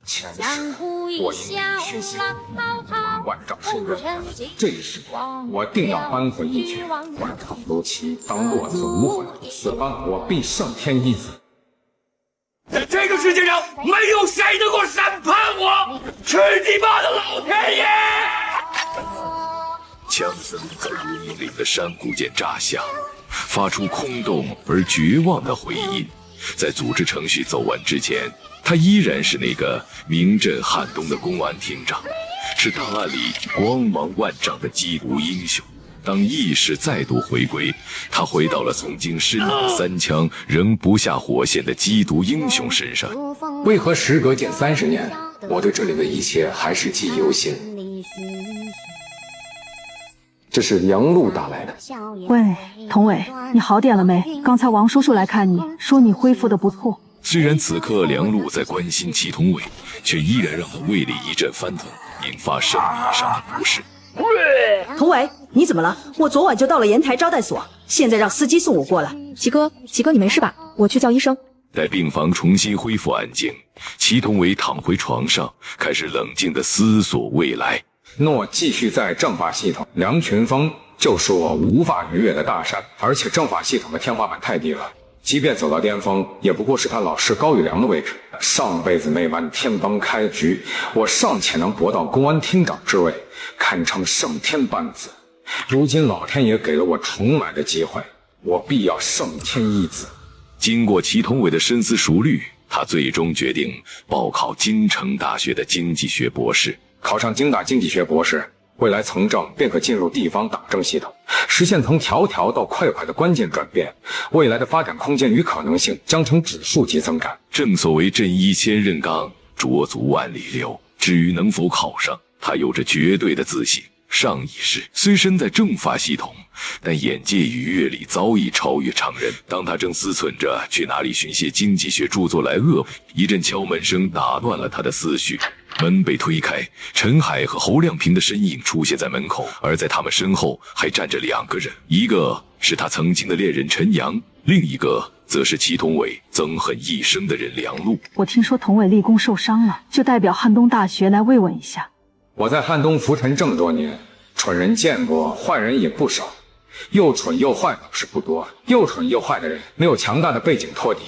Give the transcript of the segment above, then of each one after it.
前世我因你学习万丈深渊，这一世我定要扳回一局，万丈如棋，当落子无悔。此番我必胜天一子。在这个世界上，没有谁能够审判我，是你妈的老天爷！枪声在如影里的山谷间炸响，发出空洞而绝望的回音。在组织程序走完之前，他依然是那个名震汉东的公安厅长，是档案里光芒万丈的缉毒英雄。当意识再度回归，他回到了曾经身染3枪仍不下火线的缉毒英雄身上。为何时隔近30年，我对这里的一切还是记忆犹新？这是杨璐打来的。喂，童伟，你好点了没？刚才王叔叔来看你，说你恢复得不错。虽然此刻梁璐在关心祁同伟，却依然让他胃里一阵翻腾，引发生理上的不适。童伟，你怎么了？我昨晚就到了盐台招待所，现在让司机送我过来。祁哥，你没事吧？我去叫医生。待病房重新恢复安静，祁同伟躺回床上，开始冷静地思索未来。诺继续在政法系统，梁群峰就是我无法逾越的大山，而且政法系统的天花板太低了，即便走到巅峰，也不过是他老师高育良的位置。上辈子那晚天崩开局，我尚且能搏到公安厅长之位，堪称圣天班子。如今老天爷给了我重来的机会，我必要胜天一子。经过祁同伟的深思熟虑，他最终决定报考京城大学的经济学博士。考上京大经济学博士，未来从政便可进入地方党政系统，实现从条条到块块的关键转变。未来的发展空间与可能性将呈指数级增长。正所谓震一千仞冈，濯足万里流。至于能否考上，他有着绝对的自信。上一世虽身在政法系统，但眼界与阅历早已超越常人。当他正思忖着去哪里寻些经济学著作来恶补，一阵敲门声打断了他的思绪。门被推开，陈海和侯亮平的身影出现在门口，而在他们身后还站着2个人，一个是他曾经的恋人陈阳，另一个则是祁同伟憎恨一生的人梁璐。我听说童伟立功受伤了，就代表汉东大学来慰问一下。我在汉东浮沉这么多年，蠢人见过，坏人也不少，又蠢又坏的是不多。又蠢又坏的人没有强大的背景托底，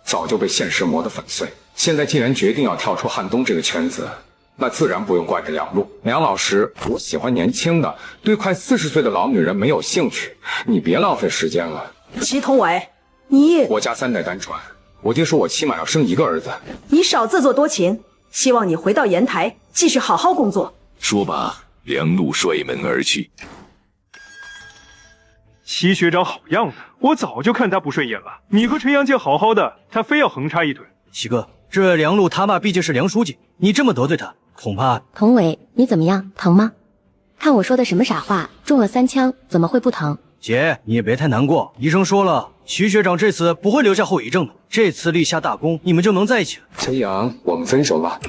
早就被现实磨得粉碎。现在既然决定要跳出汉东这个圈子，那自然不用怪着梁璐。梁老师，我喜欢年轻的，对快40岁的老女人没有兴趣，你别浪费时间了。祁同伟，我家3代单传，我爹说我起码要生1个儿子。你少自作多情，希望你回到盐台继续好好工作。说罢，梁璐摔门而去。祁学长好样的，我早就看他不顺眼了。你和陈阳姐好好的，他非要横插一腿。祁哥，这梁璐他爸毕竟是梁书记，你这么得罪他，恐怕……童伟，你怎么样？疼吗？看我说的什么傻话？中了3枪，怎么会不疼？姐，你也别太难过，医生说了，祁学长这次不会留下后遗症的，这次立下大功，你们就能在一起了。陈阳，我们分手吧。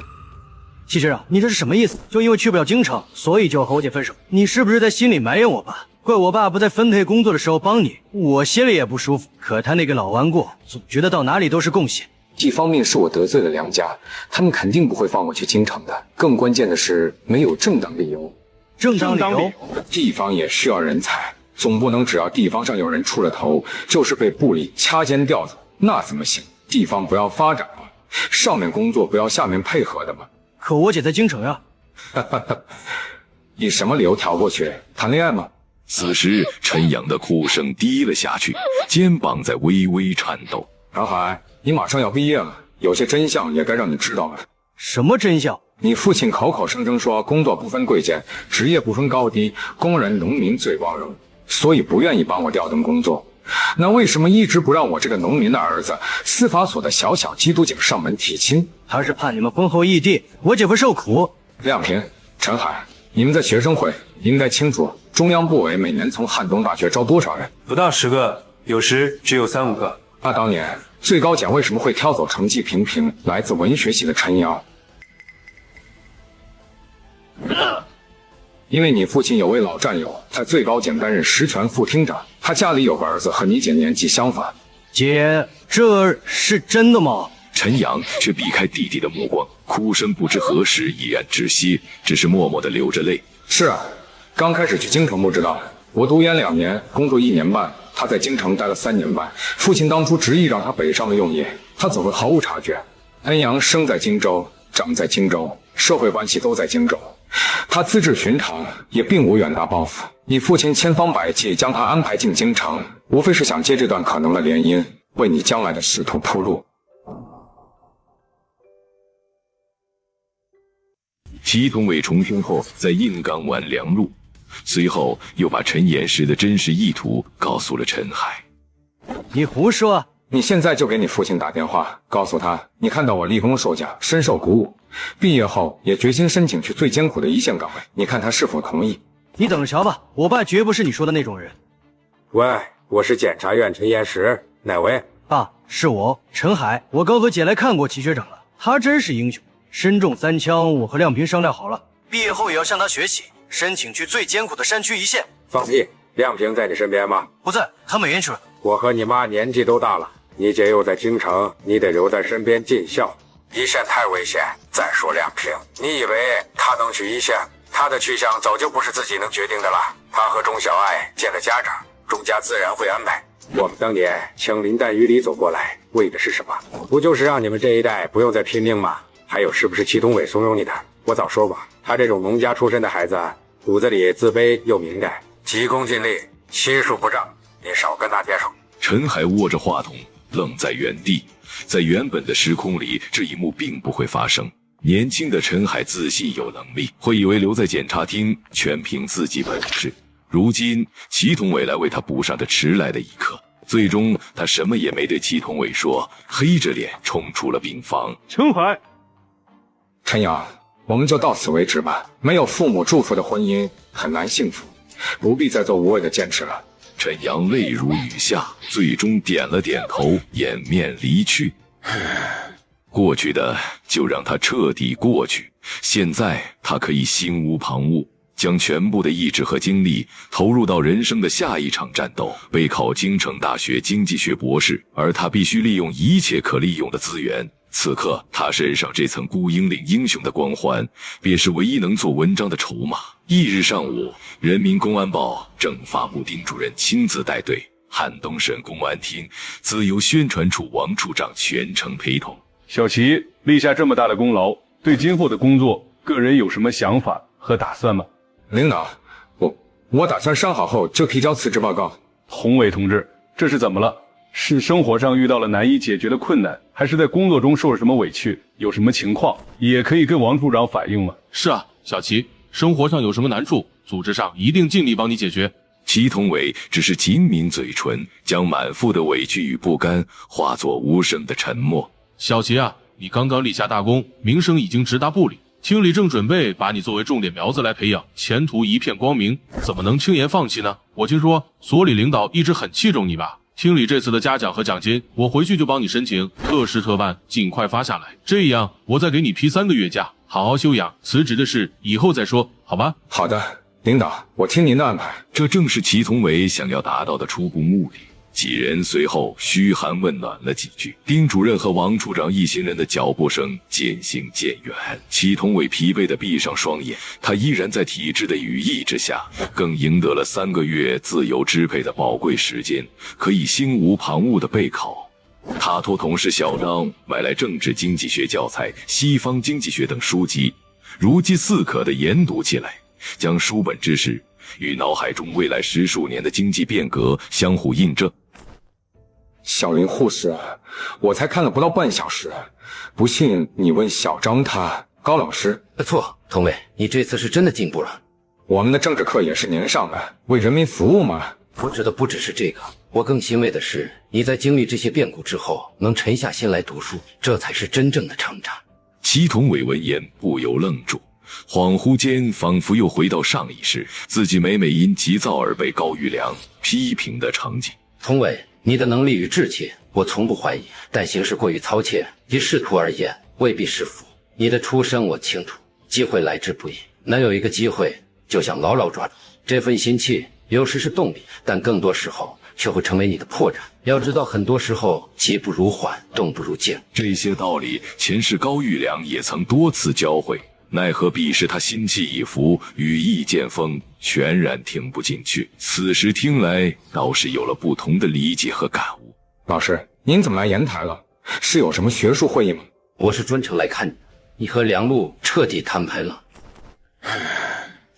祁学长，你这是什么意思？就因为去不了京城，所以就要和我姐分手？你是不是在心里埋怨我爸？怪我爸不在分配工作的时候帮你，我心里也不舒服。可他那个老顽固，总觉得到哪里都是贡献。一方面是我得罪了梁家，他们肯定不会放我去京城的。更关键的是没有正当理由。正当理由？地方也需要人才，总不能只要地方上有人出了头，就是被部里掐尖吊走，那怎么行？地方不要发展吗？上面工作不要下面配合的吗？可我姐在京城呀。以什么理由调过去？谈恋爱吗？此时陈阳的哭声低了下去，肩膀在微微颤抖。晁海，你马上要毕业了，有些真相也该让你知道了。什么真相？你父亲口口声声说工作不分贵贱，职业不分高低，工人农民最光荣，所以不愿意帮我调动工作。那为什么一直不让我这个农民的儿子，司法所的小小缉毒警上门提亲？还是怕你们婚后异地，我姐夫受苦。亮平、陈海，你们在学生会应该清楚，中央部委每年从汉东大学招多少人？不到10个，有时只有3、5个。那当年最高检为什么会挑走成绩平平、来自文学系的陈阳？因为你父亲有位老战友在最高检担任实权副厅长，他家里有个儿子和你姐年纪相仿。姐，这是真的吗？陈阳却避开弟弟的目光，哭声不知何时已然止息，只是默默地流着泪。是啊，刚开始去京城不知道，我读研2年，工作1年半，他在京城待了3年半。父亲当初执意让他北上的用意，他怎会毫无察觉？恩阳生在荆州，长在荆州，社会关系都在荆州。他资质寻常，也并无远大抱负。你父亲千方百计将他安排进京城，无非是想借这段可能的联姻，为你将来的仕途铺路。祁同伟重生后，在印冈湾凉入，随后又把陈岩石的真实意图告诉了陈海。你胡说！你现在就给你父亲打电话，告诉他你看到我立功受奖，深受鼓舞，毕业后也决心申请去最艰苦的一线岗位，你看他是否同意？你等着瞧吧，我爸绝不是你说的那种人。喂，我是检察院陈岩石，哪位？爸，是我，陈海。我刚和姐来看过齐学长了，他真是英雄，身中3枪。我和亮平商量好了，毕业后也要向他学习，申请去最艰苦的山区一线。放屁！亮平在你身边吗？不在，他美院去了。我和你妈年纪都大了，你姐又在京城，你得留在身边尽孝。一线太危险。再说亮平，你以为他能去一线？他的去向早就不是自己能决定的了。他和钟小爱见了家长，钟家自然会安排。我们当年枪林弹雨里走过来，为的是什么？不就是让你们这一代不用再拼命吗？还有，是不是祁同伟怂恿你的？我早说过，他这种农家出身的孩子，骨子里自卑又敏感，急功近利，心术不正，你少跟他接触。陈海握着话筒，愣在原地。在原本的时空里，这一幕并不会发生。年轻的陈海自信有能力，会以为留在检察厅全凭自己本事。如今祁同伟来为他补上这迟来的一刻，最终他什么也没对祁同伟说，黑着脸冲出了病房。陈海，陈阳，我们就到此为止吧。没有父母祝福的婚姻很难幸福，不必再做无谓的坚持了。陈阳泪如雨下，最终点了点头，掩面离去。过去的就让它彻底过去，现在他可以心无旁骛，将全部的意志和精力投入到人生的下一场战斗，备考京城大学经济学博士，而他必须利用一切可利用的资源。此刻他身上这层孤鹰岭英雄的光环，便是唯一能做文章的筹码。翌日上午，人民公安报政法部丁主任亲自带队，汉东省公安厅自由宣传处王处长全程陪同。小祁立下这么大的功劳，对今后的工作，个人有什么想法和打算吗？领导，我打算商好后就提交辞职报告。同伟同志，这是怎么了？是生活上遇到了难以解决的困难，还是在工作中受了什么委屈？有什么情况也可以跟王处长反映吗？是啊，小祁，生活上有什么难处，组织上一定尽力帮你解决。祁同伟只是紧抿嘴唇，将满腹的委屈与不甘化作无声的沉默。小祁啊，你刚刚立下大功，名声已经直达部里，厅里正准备把你作为重点苗子来培养，前途一片光明，怎么能轻言放弃呢？我听说所里领导一直很器重你吧？厅里这次的嘉奖和奖金，我回去就帮你申请，特事特办，尽快发下来。这样我再给你批3个月假，好好休养。辞职的事以后再说，好吧？好的，领导，我听您的安排。这正是祁同伟想要达到的初步目的。几人随后嘘寒问暖了几句，丁主任和王处长一行人的脚步声渐行渐远。祁同伟疲惫地闭上双眼，他依然在体制的羽翼之下，更赢得了3个月自由支配的宝贵时间，可以心无旁骛地备考。他托同事小张买来政治经济学教材、西方经济学等书籍，如饥似渴地研读起来，将书本知识与脑海中未来10数年的经济变革相互印证。小林护士，我才看了不到半小时，不信你问小张他。高老师，错，同伟，你这次是真的进步了。我们的政治课也是您上的，为人民服务嘛。我指的不只是这个，我更欣慰的是你在经历这些变故之后，能沉下心来读书，这才是真正的成长。祁同伟闻言不由愣住，恍惚间仿佛又回到上一世，自己每因急躁而被高育良批评的场景。同伟，你的能力与志气，我从不怀疑，但行事过于操切，以仕途而言，未必是福。你的出身我清楚，机会来之不易，能有一个机会，就想牢牢抓住。这份心气，有时是动力，但更多时候却会成为你的破绽。要知道，很多时候急不如缓，动不如静。这些道理，前世高玉良也曾多次教诲，奈何彼时他心气已浮，羽翼渐丰，全然听不进去。此时听来，倒是有了不同的理解和感悟。老师，您怎么来言台了？是有什么学术会议吗？我是专程来看你，你和梁禄彻底摊牌了。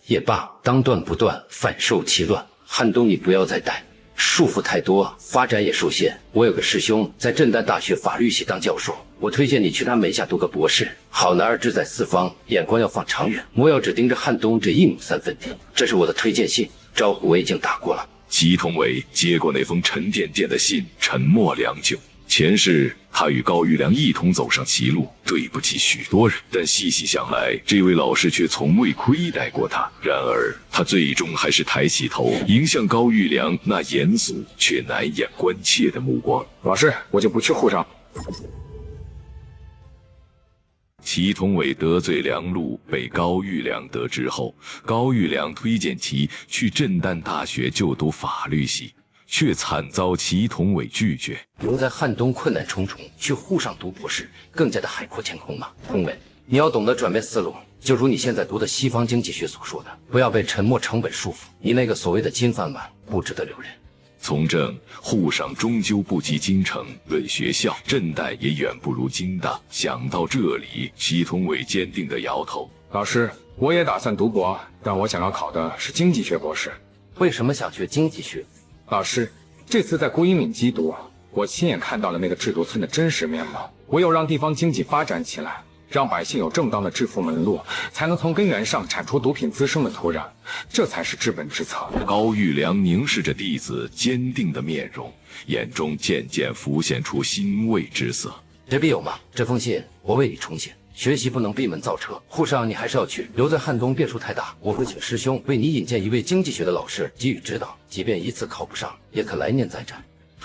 也罢，当断不断，反受其乱。汉东，你不要再带，束缚太多，发展也受限。我有个师兄在震旦大学法律系当教授，我推荐你去他门下读个博士。好男儿志在四方，眼光要放长远，莫要只盯着汉东这一亩三分地。这是我的推荐信，招呼我已经打过了。祁同伟接过那封沉甸甸的信，沉默良久。前世他与高玉良一同走上歧路，对不起许多人，但细细想来，这位老师却从未亏待过他。然而他最终还是抬起头，迎向高玉良那严肃却难掩关切的目光。老师，我就不去沪上。祁同伟得罪梁禄，被高玉良得知后，高玉良推荐其去震旦大学就读法律系，却惨遭祁同伟拒绝。留在汉东困难重重，去沪上读博士更加的海阔天空嘛。同伟，你要懂得转变思路，就如你现在读的西方经济学所说的，不要被沉没成本束缚。你那个所谓的金饭碗不值得留人。从政，沪上终究不及京城；论学校，震旦也远不如京大。想到这里，祁同伟坚定地摇头。老师，我也打算读博，但我想要考的是经济学博士。为什么想学经济学？老师，这次在郭英岭缉毒，我亲眼看到了那个制毒村的真实面貌。唯有让地方经济发展起来，让百姓有正当的致富门路，才能从根源上铲除毒品滋生的土壤，这才是治本之策。高玉良凝视着弟子坚定的面容，眼中渐渐浮现出欣慰之色。这必有嘛？这封信我为你重写。学习不能闭门造车，沪上你还是要去，留在汉东变数太大。我会请师兄为你引荐一位经济学的老师给予指导，即便一次考不上，也可来年再战。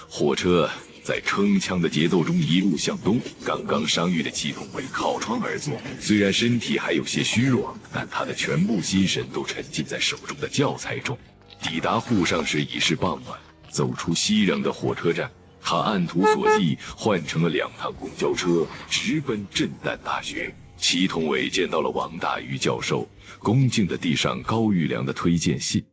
火车在铿锵的节奏中一路向东，刚刚伤愈的祁同伟靠窗而坐，虽然身体还有些虚弱，但他的全部心神都沉浸在手中的教材中。抵达沪上时已是傍晚，走出西壤的火车站，他按图索骥，换乘了2趟公交车，直奔震旦大学。祁同伟见到了王大鱼教授，恭敬地递上高玉良的推荐信。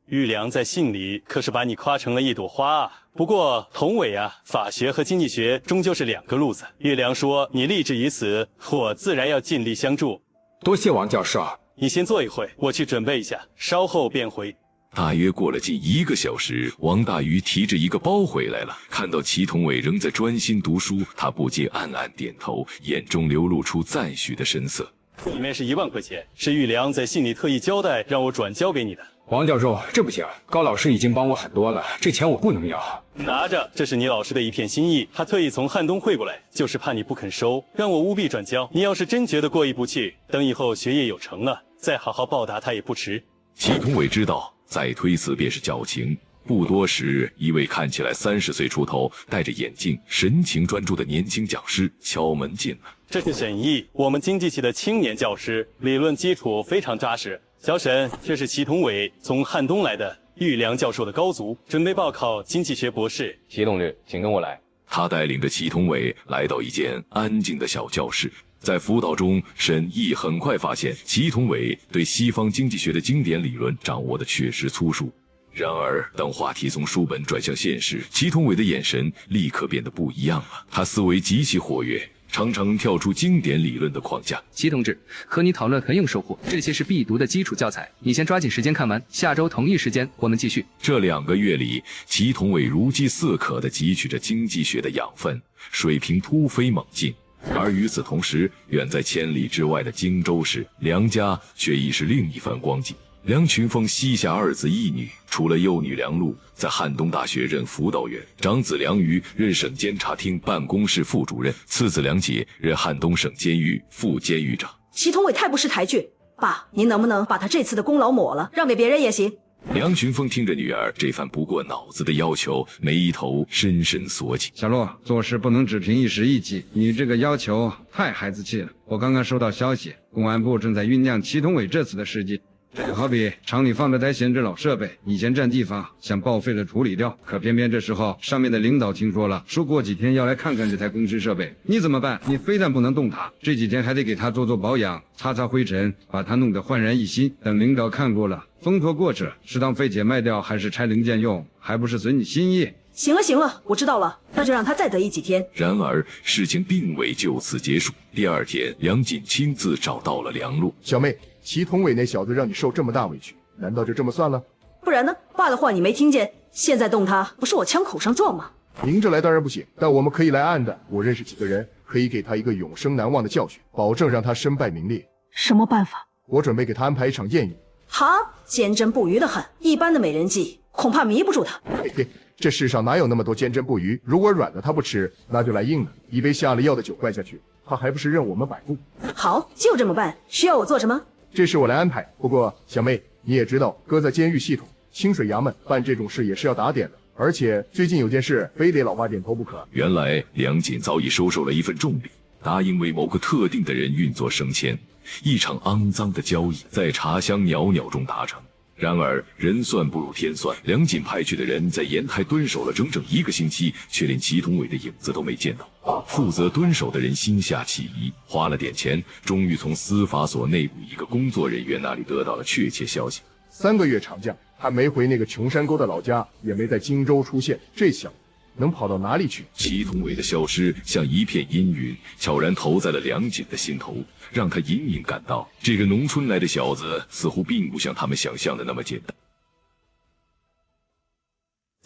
玉良在信里可是把你夸成了一朵花啊！不过同伟啊，法学和经济学终究是2个路子。玉良说你立志于此，我自然要尽力相助。多谢王教授。你先坐一会，我去准备一下，稍后便回。大约过了近1个小时，王大鱼提着一个包回来了。看到祁同伟仍在专心读书，他不禁暗暗点头，眼中流露出赞许的神色。里面是1万块钱，是玉良在信里特意交代让我转交给你的。王教授，这不行，高老师已经帮我很多了，这钱我不能要。拿着，这是你老师的一片心意，他特意从汉东汇过来，就是怕你不肯收，让我务必转交。你要是真觉得过意不去，等以后学业有成了，再好好报答他也不迟。祁同伟知道再推辞便是矫情，不多时，一位看起来30岁出头、戴着眼镜、神情专注的年轻讲师敲门进来。这是沈毅，我们经济系的青年教师，理论基础非常扎实。小沈，这是祁同伟从汉东来的玉良教授的高足，准备报考经济学博士。祁同志，请跟我来。他带领着祁同伟来到一间安静的小教室。在辅导中，沈毅很快发现祁同伟对西方经济学的经典理论掌握的确实粗疏。然而，当话题从书本转向现实，祁同伟的眼神立刻变得不一样了。他思维极其活跃，常常跳出经典理论的框架。祁同志，和你讨论很有收获，这些是必读的基础教材，你先抓紧时间看完，下周同一时间我们继续。这2个月里，祁同伟如饥似渴地汲取着经济学的养分，水平突飞猛进。而与此同时，远在千里之外的荆州市，梁家却已是另一番光景。梁群峰膝下2子1女，除了幼女梁璐在汉东大学任辅导员，长子梁瑜任省监察厅办公室副主任，次子梁杰任汉东省监狱副监狱长。祁同伟太不识抬举，爸，您能不能把他这次的功劳抹了，让给别人也行？梁群峰听着女儿这番不过脑子的要求，眉头深深锁紧。小洛，做事不能只凭一时一气，你这个要求太孩子气了。我刚刚收到消息，公安部正在酝酿祁同伟这次的事迹，这就好比厂里放着台闲置老设备，以前占地方，想报废了处理掉，可偏偏这时候上面的领导听说了，说过几天要来看看这台公司设备，你怎么办？你非但不能动它，这几天还得给它做保养，擦擦灰尘，把它弄得焕然一新。等领导看过了，风头过去，是当废铁卖掉，还是拆零件用，还不是随你心意。行了，我知道了，那就让他再得意几天。然而事情并未就此结束。第二天，梁锦亲自找到了梁璐。小妹，祁同伟那小子让你受这么大委屈，难道就这么算了？不然呢？爸的话你没听见？现在动他，不是我枪口上撞吗？明着来当然不行，但我们可以来暗的。我认识几个人，可以给他一个永生难忘的教训，保证让他身败名裂。什么办法？我准备给他安排一场艳遇。哈，坚贞不渝的很，一般的美人计恐怕迷不住他。嘿嘿，这世上哪有那么多坚贞不渝？如果软的他不吃，那就来硬的，一杯下了药的酒灌下去，他还不是任我们摆布？好，就这么办。需要我做什么？这事我来安排。不过小妹，你也知道，搁在监狱系统，清水衙门办这种事也是要打点的。而且最近有件事，非得老爸点头不可。原来梁锦早已收受了一份重礼，答应为某个特定的人运作升迁。一场肮脏的交易在茶香袅袅中达成。然而人算不如天算，梁锦派去的人在砚台蹲守了整整1个星期，却连祁同伟的影子都没见到。负责蹲守的人心下起疑，花了点钱，终于从司法所内部一个工作人员那里得到了确切消息。3个月长假，还没回那个穷山沟的老家，也没在荆州出现，这小子能跑到哪里去？祁同伟的消失像一片阴云，悄然投在了梁锦的心头，让他隐隐感到，这个农村来的小子似乎并不像他们想象的那么简单。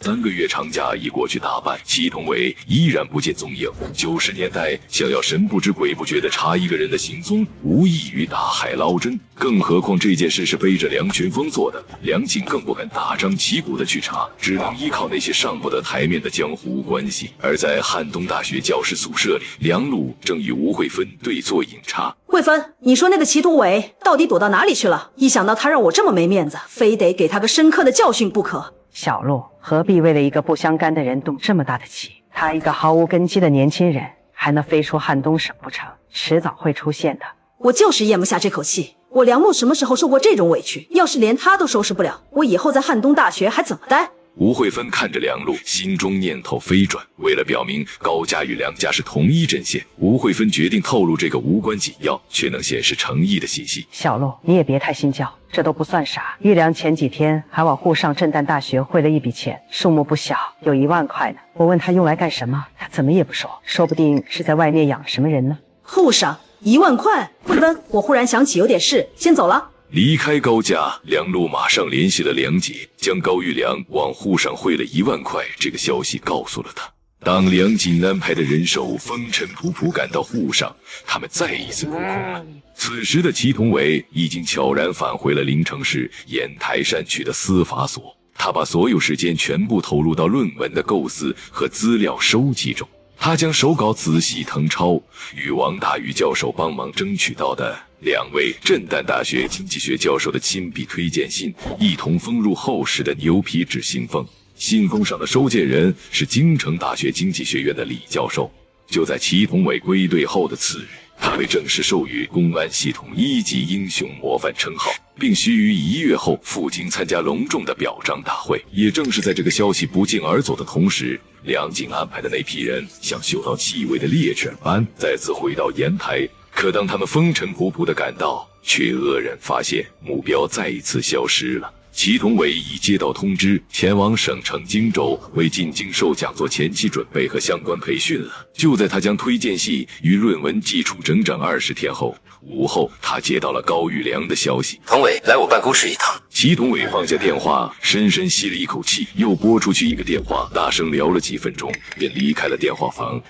3个月长假已过去大半，祁同伟依然不见踪影。90年代想要神不知鬼不觉地查一个人的行踪，无异于大海捞针。更何况这件事是背着梁群峰做的，梁锦更不敢大张旗鼓地去查，只能依靠那些上不得台面的江湖关系。而在汉东大学教师宿舍里，梁璐正与吴慧芬对坐饮茶。慧芬，你说那个祁同伟到底躲到哪里去了？一想到他让我这么没面子，非得给他个深刻的教训不可。小璐何必为了一个不相干的人动这么大的气？他一个毫无根基的年轻人，还能飞出汉东省不成？迟早会出现的。我就是咽不下这口气。我梁璐什么时候受过这种委屈？要是连他都收拾不了，我以后在汉东大学还怎么待？吴慧芬看着梁璐，心中念头飞转。为了表明高家与梁家是同一阵线，吴慧芬决定透露这个无关紧要却能显示诚意的信息。小璐，你也别太心焦，这都不算啥。玉良前几天还往沪上震旦大学汇了一笔钱，数目不小，有1万块呢。我问他用来干什么，他怎么也不说，说不定是在外面养什么人呢。沪上1万块？慧芬，我忽然想起有点事，先走了。离开高家，梁璐马上联系了梁姐，将高玉良往沪上汇了1万块这个消息告诉了他。当梁锦安排的人手风尘仆仆赶到沪上，他们再一次落空了。此时的祁同伟已经悄然返回了临城市雁台山区的司法所，他把所有时间全部投入到论文的构思和资料收集中。他将手稿仔细誊抄，与王大宇教授帮忙争取到的2位震旦大学经济学教授的亲笔推荐信一同封入厚实的牛皮纸信封。信封上的收件人是京城大学经济学院的李教授。就在祁同伟归队后的次日，他被正式授予公安系统1级英雄模范称号，并须于1月后赴京参加隆重的表彰大会。也正是在这个消息不胫而走的同时，梁锦安排的那批人像嗅到气味的猎犬般再次回到砚台。可当他们风尘仆仆地赶到，却愕然发现目标再一次消失了。祁同伟已接到通知，前往省城荆州为进京授讲做前期准备和相关培训了。就在他将推荐信与论文寄出整整20天后，午后他接到了高玉良的消息：同伟，来我办公室一趟。祁同伟放下电话，深深吸了一口气，又拨出去一个电话，大声聊了几分钟，便离开了电话房。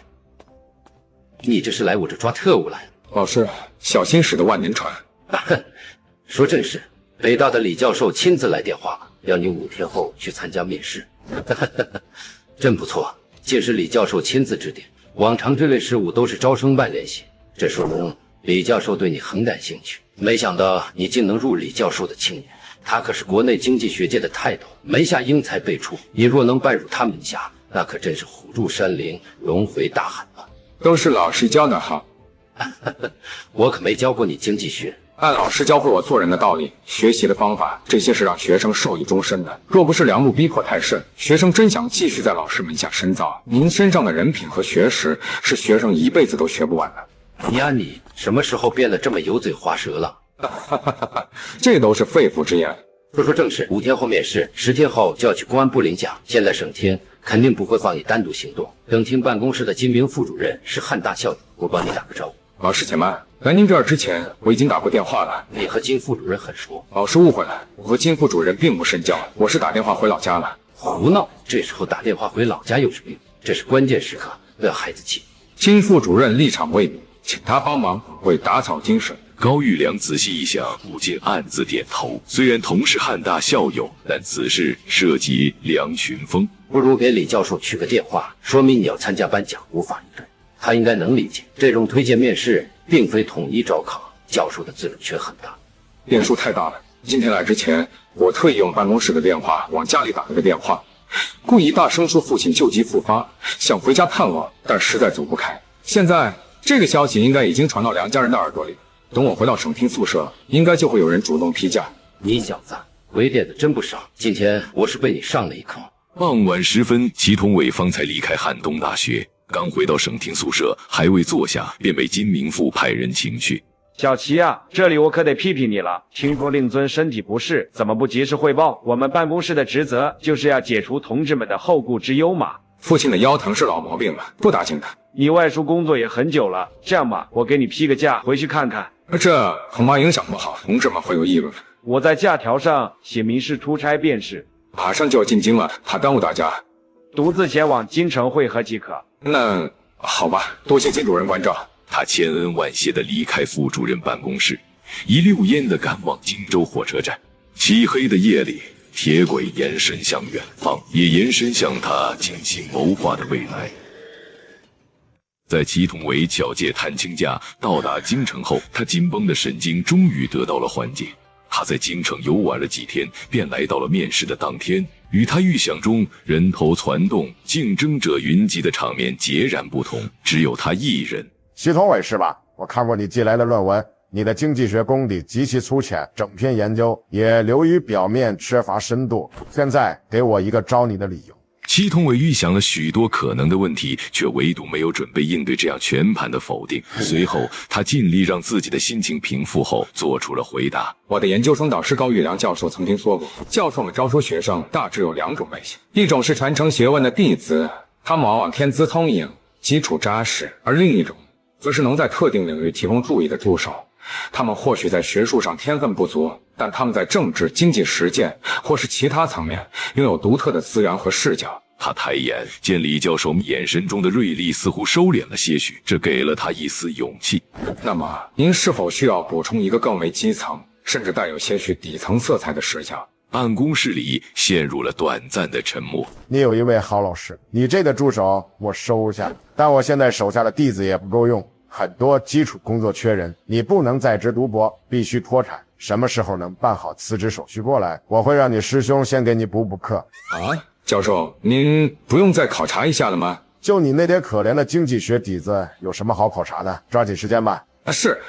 你这是来我这抓特务来了？老师，小心驶得万年船。说正事，北大的李教授亲自来电话，要你5天后去参加面试。真不错，竟是李教授亲自指点。往常这类事务都是招生办联系，这说明李教授对你很感兴趣。没想到你竟能入李教授的青眼，他可是国内经济学界的泰斗，门下英才辈出。你若能拜入他门下，那可真是虎入山林，龙回大海了。都是老师教的好。我可没教过你经济学，按老师教会我做人的道理，学习的方法，这些是让学生受益终身的。若不是梁路逼迫太甚，学生真想继续在老师门下深造，您身上的人品和学识是学生一辈子都学不完的。你什么时候变得这么油嘴滑舌了？这都是肺腑之言。说正事，5天后面试，10天后就要去公安部领奖。现在省厅肯定不会放你单独行动。省厅办公室的金明副主任是汉大校友，我帮你打个招呼。老师且慢，来您这儿之前我已经打过电话了。你和金副主任很熟？老师误会了，我和金副主任并不深交，我是打电话回老家了。胡闹！这时候打电话回老家有什么用？这是关键时刻，不要孩子气。金副主任立场未明，请他帮忙为打草惊蛇。高玉良仔细一想，不禁暗自点头。虽然同是汉大校友，但此事涉及梁群峰，不如给李教授去个电话，说明你要参加颁奖，无法应对。他应该能理解，这种推荐面试并非统一招考，教授的自主权很大。变数太大了。今天来之前，我特意用办公室的电话往家里打了个电话，故意大声说父亲旧疾复发，想回家探望，但实在走不开。现在这个消息应该已经传到梁家人的耳朵里。等我回到省厅宿舍，应该就会有人主动批假。你小子鬼点子真不少，今天我是被你上了一课。傍晚时分，祁同伟方才离开汉东大学，刚回到省厅宿舍，还未坐下，便被金明富派人请去。小齐啊，这里我可得批评你了。听说令尊身体不适，怎么不及时汇报？我们办公室的职责就是要解除同志们的后顾之忧嘛。父亲的腰疼是老毛病了，不打紧的。你外出工作也很久了，这样吧，我给你批个假，回去看看。这恐怕影响不好，同志们会有议论。我在假条上写明是出差便是。马上就要进京了，怕耽误大家，独自前往京城会合即可。那好吧，多谢金主任关照。他千恩万谢地离开副主任办公室，一溜烟地赶往荆州火车站。漆黑的夜里，铁轨延伸向远方，也延伸向他精心谋划的未来。在祁同伟巧借探亲假到达京城后，他紧绷的神经终于得到了缓解。他在京城游玩了几天，便来到了面试的当天。与他预想中人头攒动、竞争者云集的场面截然不同，只有他一人。祁同伟是吧？我看过你寄来的论文，你的经济学功底极其粗浅，整篇研究也流于表面，缺乏深度。现在给我一个招你的理由。祁同伟预想了许多可能的问题，却唯独没有准备应对这样全盘的否定。随后他尽力让自己的心情平复后做出了回答。我的研究生导师高玉良教授曾经说过，教授们招收学生大致有2种类型，一种是传承学问的弟子，他们往往天资聪颖，基础扎实；而另一种则是能在特定领域提供助益的助手，他们或许在学术上天分不足，但他们在政治、经济实践或是其他层面拥有独特的资源和视角。他抬眼见李教授眼神中的锐利似乎收敛了些许，这给了他一丝勇气。那么您是否需要补充一个更为基层，甚至带有些许底层色彩的视角？办公室里陷入了短暂的沉默。你有一位好老师，你这个助手我收下，但我现在手下的弟子也不够用，很多基础工作缺人，你不能在职读博，必须脱产。什么时候能办好辞职手续过来，我会让你师兄先给你补课。啊，教授，您不用再考察一下了吗？就你那点可怜的经济学底子，有什么好考察的？抓紧时间吧。是，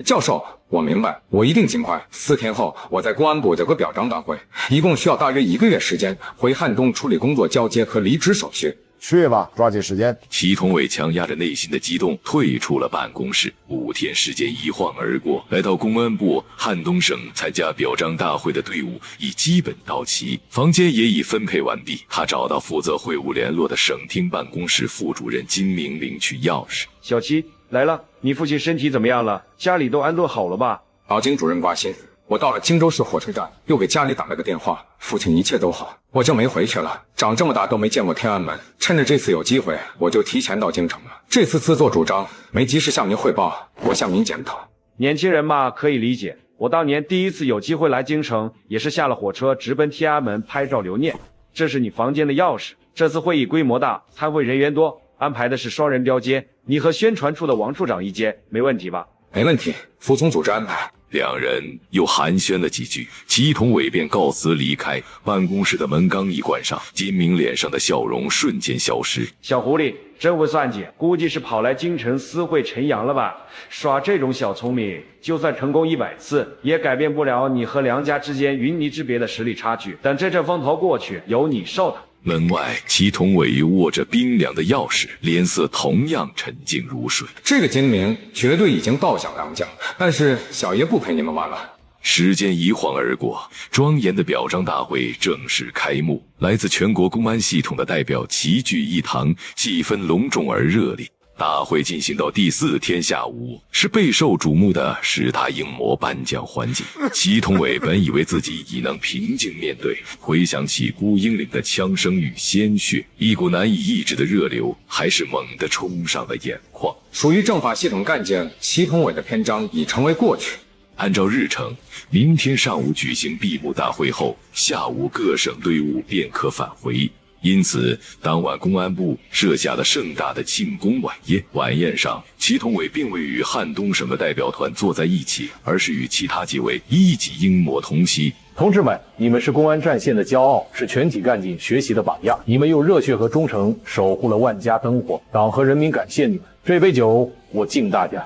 教授，我明白，我一定尽快。4天后，我在公安部有个表彰大会，一共需要大约1个月时间回汉东处理工作交接和离职手续。去吧，抓紧时间。祁同伟强压着内心的激动，退出了办公室。5天时间一晃而过，来到公安部汉东省参加表彰大会的队伍已基本到齐，房间也已分配完毕。他找到负责会务联络的省厅办公室副主任金明领取钥匙。小齐来了，你父亲身体怎么样了？家里都安顿好了吧？劳金主任挂心。我到了荆州市火车站，又给家里打了个电话，父亲一切都好，我就没回去了。长这么大都没见过天安门，趁着这次有机会，我就提前到京城了。这次自作主张，没及时向您汇报，我向您检讨。年轻人嘛，可以理解。我当年第一次有机会来京城，也是下了火车直奔天安门拍照留念。这是你房间的钥匙。这次会议规模大，参会人员多，安排的是双人标间，你和宣传处的王处长一间，没问题吧？没问题，服从组织安排。两人又寒暄了几句，祁同伟便告辞离开。办公室的门刚一关上，金明脸上的笑容瞬间消失。小狐狸真会算计，估计是跑来京城私会陈阳了吧？耍这种小聪明，就算成功100次，也改变不了你和梁家之间云泥之别的实力差距。等这阵风头过去，有你受的。门外，祁同伟握着冰凉的钥匙，脸色同样沉静如水。这个金明绝对已经倒向梁家，但是小爷不陪你们玩了。时间一晃而过，庄严的表彰大会正式开幕。来自全国公安系统的代表齐聚一堂，气氛隆重而热烈。大会进行到第4天下午，是备受瞩目的10大英模颁奖环节。祁同伟本以为自己已能平静面对，回想起孤英岭的枪声与鲜血，一股难以抑制的热流还是猛地冲上了眼眶。属于政法系统干警祁同伟的篇章已成为过去。按照日程，明天上午举行闭幕大会后，下午各省队伍便可返回。因此，当晚公安部设下了盛大的庆功晚宴。晚宴上，祁同伟并未与汉东省的代表团坐在一起，而是与其他几位1级英模同席。同志们，你们是公安战线的骄傲，是全体干警学习的榜样。你们用热血和忠诚守护了万家灯火，党和人民感谢你们。这杯酒，我敬大家。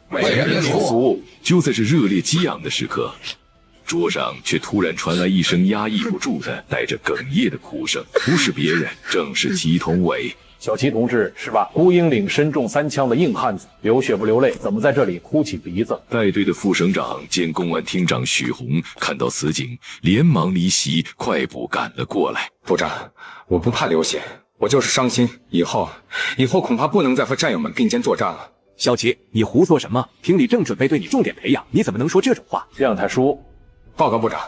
为人民服务。就在这热烈激昂的时刻，桌上却突然传来一声压抑不住的、带着哽咽的哭声，不是别人，正是祁同伟。小祁同志是吧？孤英岭身中3枪的硬汉子，流血不流泪，怎么在这里哭起鼻子？带队的副省长兼公安厅长许红看到此景，连忙离席，快步赶了过来。部长，我不怕流血，我就是伤心。以后恐怕不能再和战友们并肩作战了。小祁，你胡说什么？厅里正准备对你重点培养，你怎么能说这种话？让他说。报告部长，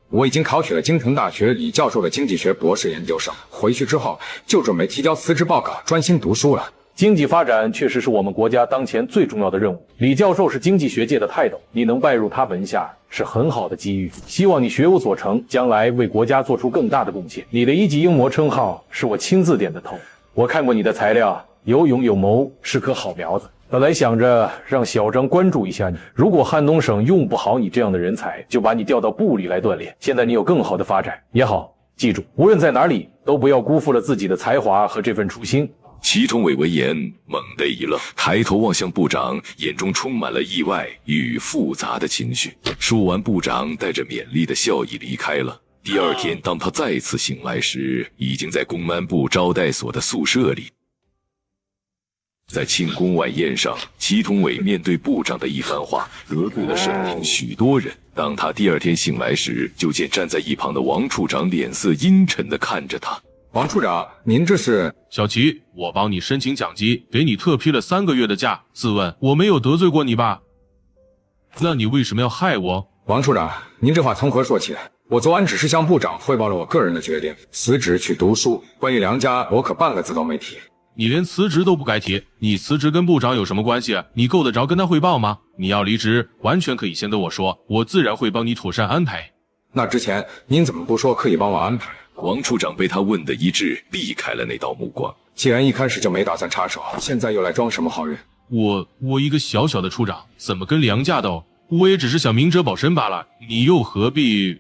我已经考取了京城大学李教授的经济学博士研究生，回去之后就准备提交辞职报告，专心读书了。经济发展确实是我们国家当前最重要的任务。李教授是经济学界的泰斗，你能拜入他门下是很好的机遇。希望你学有所成，将来为国家做出更大的贡献。你的1级英模称号是我亲自点的头，我看过你的材料，有勇有谋，是棵好苗子。本来想着让小张关注一下你，如果汉东省用不好你这样的人才，就把你调到部里来锻炼。现在你有更好的发展也好，记住，无论在哪里，都不要辜负了自己的才华和这份初心。祁同伟闻言猛地一愣，抬头望向部长，眼中充满了意外与复杂的情绪。说完，部长带着勉励的笑意离开了。第2天，当他再次醒来时，已经在公安部招待所的宿舍里。在庆功晚宴上，祁同伟面对部长的一番话，得罪了省厅许多人。当他第2天醒来时，就见站在一旁的王处长脸色阴沉地看着他。王处长，您这是？小祁，我帮你申请奖金，给你特批了3个月的假。自问，我没有得罪过你吧？那你为什么要害我？王处长，您这话从何说起？我昨晚只是向部长汇报了我个人的决定，辞职去读书。关于梁家，我可半个字都没提。你连辞职都不该提，你辞职跟部长有什么关系？你够得着跟他汇报吗？你要离职，完全可以先跟我说，我自然会帮你妥善安排。那之前您怎么不说可以帮我安排？王处长被他问的一滞，避开了那道目光。既然一开始就没打算插手，现在又来装什么好人？我一个小小的处长，怎么跟梁家斗？我也只是想明哲保身罢了，你又何必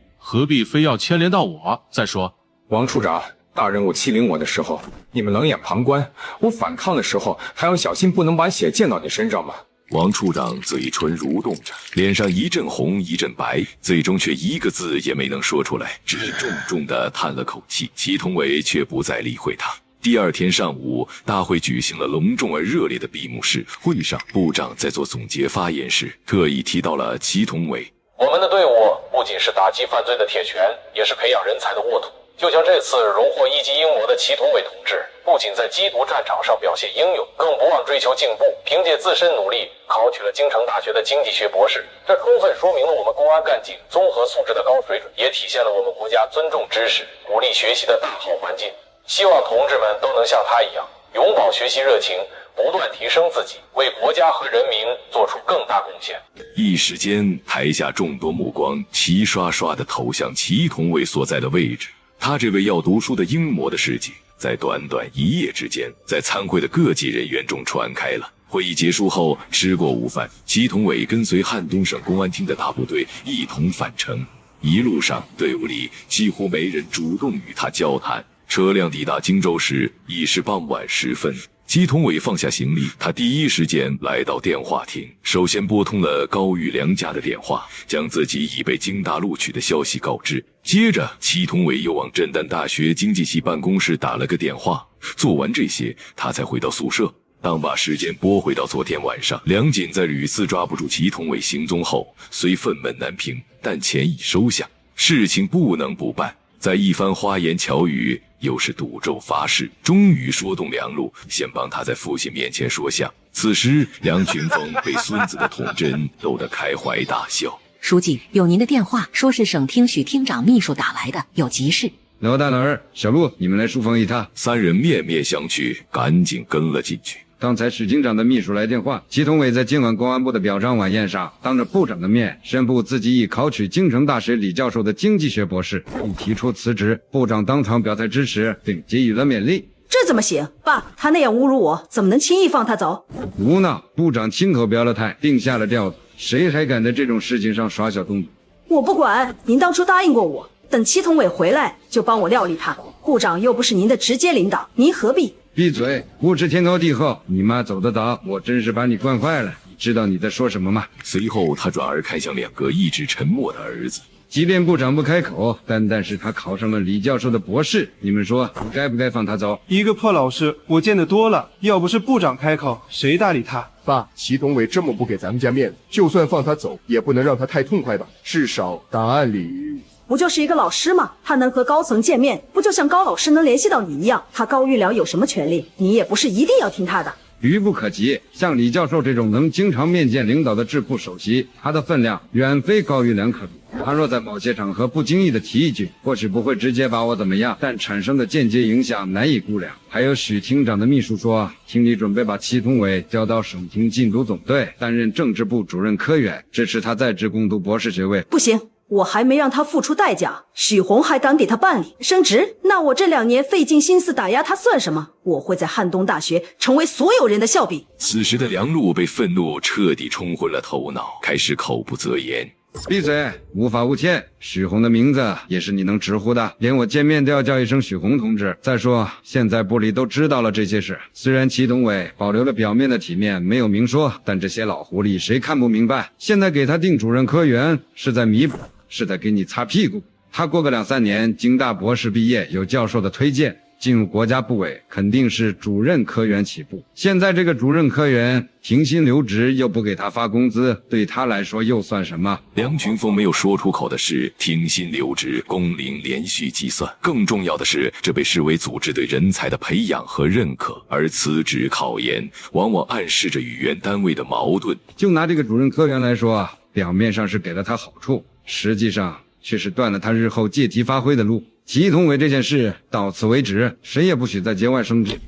非要牵连到我？再说，王处长，大任务欺凌我的时候，你们冷眼旁观；我反抗的时候，还要小心不能把血溅到你身上吗？王处长嘴唇蠕动着，脸上一阵红一阵白，最终却一个字也没能说出来，只是重重地叹了口气。祁同伟却不再理会他。第2天上午，大会举行了隆重而热烈的闭幕式。会上，部长在做总结发言时，特意提到了祁同伟。我们的队伍不仅是打击犯罪的铁拳，也是培养人才的沃土。就像这次荣获1级英模的祁同伟同志，不仅在缉毒战场上表现英勇，更不忘追求进步，凭借自身努力考取了京城大学的经济学博士。这充分说明了我们公安干警综合素质的高水准，也体现了我们国家尊重知识、鼓励学习的大好环境。希望同志们都能像他一样，永葆学习热情，不断提升自己，为国家和人民做出更大贡献。一时间，台下众多目光齐刷刷地投向祁同伟所在的位置。他这位要读书的英模的事迹，在短短1夜之间，在参会的各级人员中传开了。会议结束后，吃过午饭，祁同伟跟随汉东省公安厅的大部队一同返程。一路上，队伍里几乎没人主动与他交谈。车辆抵达荆州时，已是傍晚时分。祁同伟放下行李，他第一时间来到电话亭，首先拨通了高玉良家的电话，将自己已被京大录取的消息告知。接着，祁同伟又往震旦大学经济系办公室打了个电话。做完这些，他才回到宿舍。当把时间拨回到昨天晚上，梁锦在屡次抓不住祁同伟行踪后，虽愤懑难平，但钱已收下，事情不能不办。在一番花言巧语，又是赌咒发誓，终于说动梁禄，先帮他在父亲面前说相。此时，梁群峰被孙子的童真逗得开怀大笑。书记，有您的电话，说是省厅许厅长秘书打来的，有急事。老大、老二、小陆，你们来书房一趟。三人面面相觑，赶紧跟了进去。刚才史厅长的秘书来电话，祁同伟在今晚公安部的表彰晚宴上，当着部长的面宣布自己已考取京城大学李教授的经济学博士，并提出辞职。部长当场表态支持，并给予了勉励。这怎么行？爸，他那样侮辱我，怎么能轻易放他走？胡闹！部长亲口表了态，并下了调子，谁还敢在这种事情上耍小动作？我不管，您当初答应过我，等祁同伟回来就帮我料理他。部长又不是您的直接领导，您何必？闭嘴！无知天高地厚，你妈走得早，我真是把你惯坏了。你知道你在说什么吗？随后，他转而看向两个一直沉默的儿子。即便部长不开口，但是他考上了李教授的博士，你们说该不该放他走？一个破老师，我见得多了，要不是部长开口，谁搭理他？爸，祁同伟这么不给咱们家面子，就算放他走，也不能让他太痛快吧？至少档案里不就是一个老师吗？他能和高层见面，不就像高老师能联系到你一样？他高玉良有什么权利？你也不是一定要听他的。愚不可及，像李教授这种能经常面见领导的智库首席，他的分量远非高玉良可比。他若在某些场合不经意的提一句，或许不会直接把我怎么样，但产生的间接影响难以估量。还有许厅长的秘书说，厅里准备把祁同伟调到省厅禁毒总队，担任政治部主任科员，支持他在职攻读博士学位。不行，我还没让他付出代价，许红还敢给他办理升职，那我这2年费尽心思打压他算什么？我会在汉东大学成为所有人的笑柄。此时的梁禄被愤怒彻底冲昏了头脑，开始口不择言。闭嘴！无法无天，许红的名字也是你能直呼的，连我见面都要叫一声许红同志。再说，现在部里都知道了这些事，虽然祁同伟保留了表面的体面，没有明说，但这些老狐狸谁看不明白？现在给他定主任科员，是在弥补，是在给你擦屁股。他过个2-3年，京大博士毕业，有教授的推荐，进入国家部委，肯定是主任科员起步。现在这个主任科员停薪留职，又不给他发工资，对他来说又算什么？梁群峰没有说出口的是停薪留职、工龄连续计算，更重要的是，这被视为组织对人才的培养和认可，而辞职考研往往暗示着与原单位的矛盾。就拿这个主任科员来说，表面上是给了他好处，实际上却是断了他日后借题发挥的路。祁同伟这件事到此为止，谁也不许再节外生枝。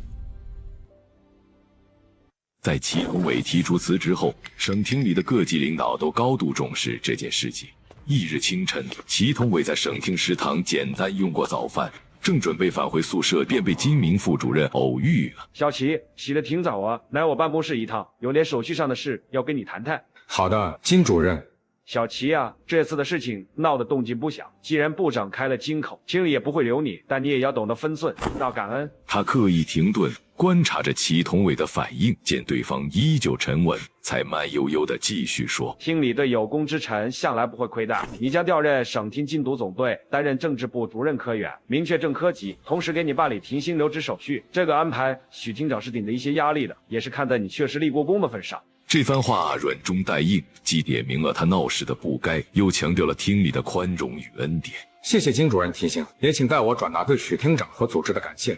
在祁同伟提出辞职后，省厅里的各级领导都高度重视这件事情。翌日清晨，祁同伟在省厅食堂简单用过早饭，正准备返回宿舍，便被金明副主任偶遇了。小祁，起得挺早啊，来我办公室一趟，有点手续上的事要跟你谈谈。好的，金主任。小祁啊，这次的事情闹得动静不小，既然部长开了金口，厅里也不会留你，但你也要懂得分寸，要感恩。他刻意停顿，观察着祁同伟的反应，见对方依旧沉稳，才慢悠悠地继续说：厅里对有功之臣向来不会亏待，你将调任省厅禁毒总队，担任政治部主任科员，明确正科级，同时给你办理停薪留职手续。这个安排许厅长是顶着一些压力的，也是看在你确实立过功的份上。这番话软中带硬，既点明了他闹事的不该，又强调了厅里的宽容与恩典。谢谢金主任提醒，也请代我转达对许厅长和组织的感谢。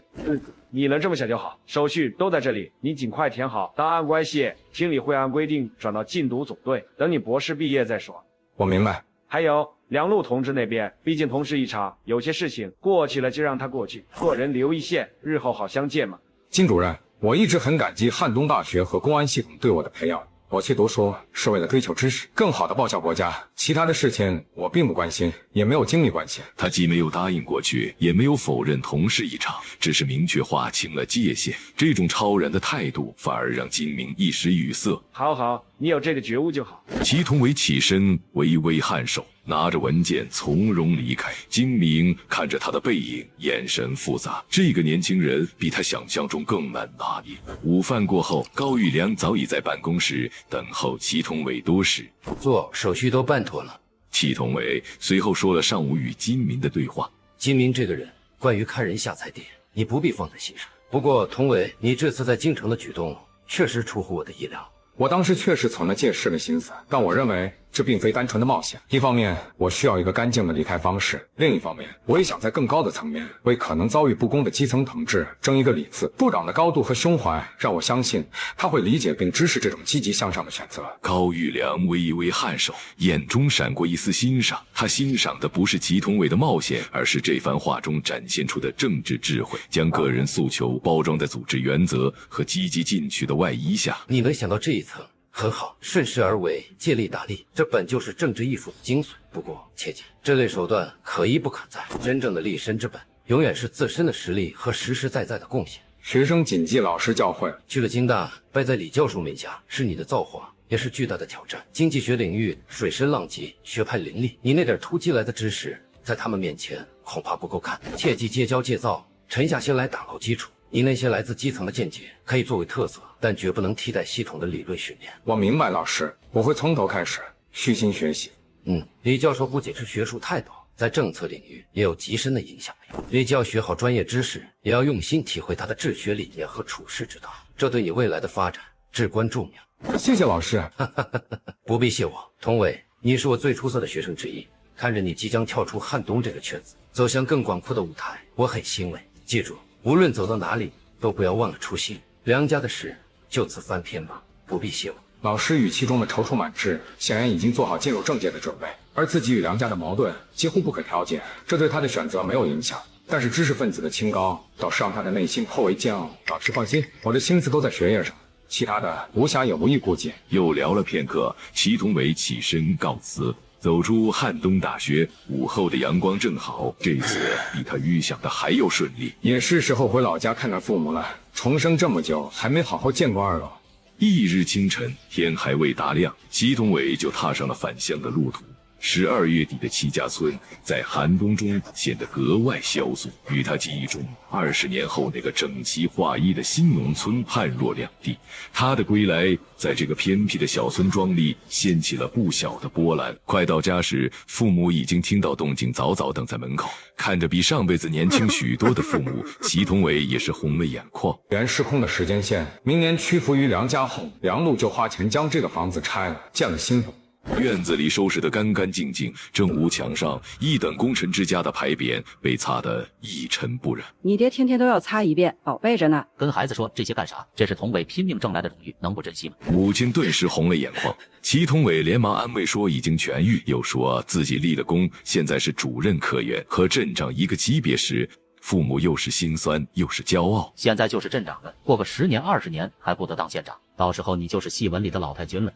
你能这么想就好，手续都在这里，你尽快填好。档案关系，厅里会按规定转到禁毒总队，等你博士毕业再说。我明白。还有梁禄同志那边，毕竟同事一场，有些事情过去了就让他过去，做人留一线，日后好相见嘛。金主任，我一直很感激汉东大学和公安系统对我的培养，我去读书是为了追求知识，更好的报效国家，其他的事情我并不关心，也没有精力关心。他既没有答应过去，也没有否认同事一场，只是明确划清了界限。这种超然的态度反而让金明一时语塞。好，你有这个觉悟就好。祁同伟起身微微颔首，拿着文件从容离开。金明看着他的背影，眼神复杂。这个年轻人比他想象中更难拿捏。午饭过后，高玉良早已在办公室等候祁同伟多时。做手续都办妥了。祁同伟随后说了上午与金明的对话。金明这个人，关于看人下菜碟，你不必放在心上。不过，同伟，你这次在京城的举动确实出乎我的意料。我当时确实存了借势的心思，但我认为这并非单纯的冒险。一方面，我需要一个干净的离开方式；另一方面，我也想在更高的层面为可能遭遇不公的基层同志争一个理字。部长的高度和胸怀让我相信他会理解并支持这种积极向上的选择。高玉良微微颔首，眼中闪过一丝欣赏。他欣赏的不是祁同伟的冒险，而是这番话中展现出的政治智慧，将个人诉求包装在组织原则和积极进取的外衣下。你能想到这一层，很好，顺势而为，借力打力，这本就是政治艺术的精髓。不过切记，这类手段可一不可再。真正的立身之本，永远是自身的实力和实实在在的贡献。学生谨记老师教诲。去了京大，拜在李教授门下，是你的造化，也是巨大的挑战。经济学领域水深浪急，学派林立，你那点突击来的知识，在他们面前恐怕不够看。切记戒骄戒躁，沉下心来打牢基础。你那些来自基层的见解可以作为特色，但绝不能替代系统的理论训练。我明白，老师，我会从头开始，虚心学习。李教授不仅是学术态度，在政策领域也有极深的影响力。你既要学好专业知识，也要用心体会他的治学理念和处世之道，这对你未来的发展至关重要。谢谢老师。不必谢我，童伟，你是我最出色的学生之一。看着你即将跳出汉东这个圈子，走向更广阔的舞台，我很欣慰。记住，无论走到哪里，都不要忘了初心。梁家的事就此翻篇吧，不必谢我。老师语气中的踌躇满志，显然已经做好进入政界的准备。而自己与梁家的矛盾几乎不可调解，这对他的选择没有影响。但是知识分子的清高，倒是让他的内心颇为煎熬。老师放心，我的心思都在学业上，其他的无暇也无意顾及。又聊了片刻，祁同伟起身告辞。走出汉东大学，午后的阳光正好，这次比他预想的还要顺利。也是时候回老家看看父母了，重生这么久，还没好好见过二老。翌日清晨，天还未大亮，祁同伟就踏上了返乡的路途。12月底的戚家村在寒冬中显得格外萧索，与他记忆中20年后那个整齐划一的新农村判若两地。他的归来在这个偏僻的小村庄里掀起了不小的波澜。快到家时，父母已经听到动静，早早等在门口。看着比上辈子年轻许多的父母，祁同伟也是红了眼眶。原失控的时间线，明年屈服于梁家后，梁路就花钱将这个房子拆了，建了新房。院子里收拾得干干净净，正屋墙上一等功臣之家的牌匾被擦得一尘不染。你爹天天都要擦一遍，宝贝着呢。跟孩子说这些干啥？这是同伟拼命挣来的荣誉，能不珍惜吗？母亲顿时红了眼眶。祁同伟连忙安慰说已经痊愈，又说自己立了功，现在是主任科员，和镇长一个级别时，父母又是心酸又是骄傲。现在就是镇长了，过个10年20年还不得当县长，到时候你就是戏文里的老太君了。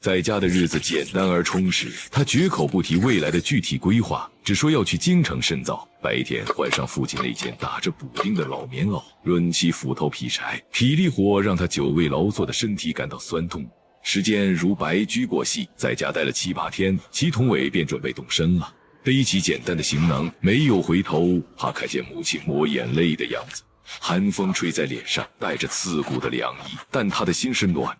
在家的日子简单而充实，他绝口不提未来的具体规划，只说要去京城深造。白天换上父亲那件打着补丁的老棉袄，抡起斧头劈柴，体力活让他久未劳作的身体感到酸痛。时间如白驹过隙，在家待了7、8天，祁同伟便准备动身了。背起简单的行囊，没有回头，怕看见母亲抹眼泪的样子。寒风吹在脸上，带着刺骨的凉意，但他的心是暖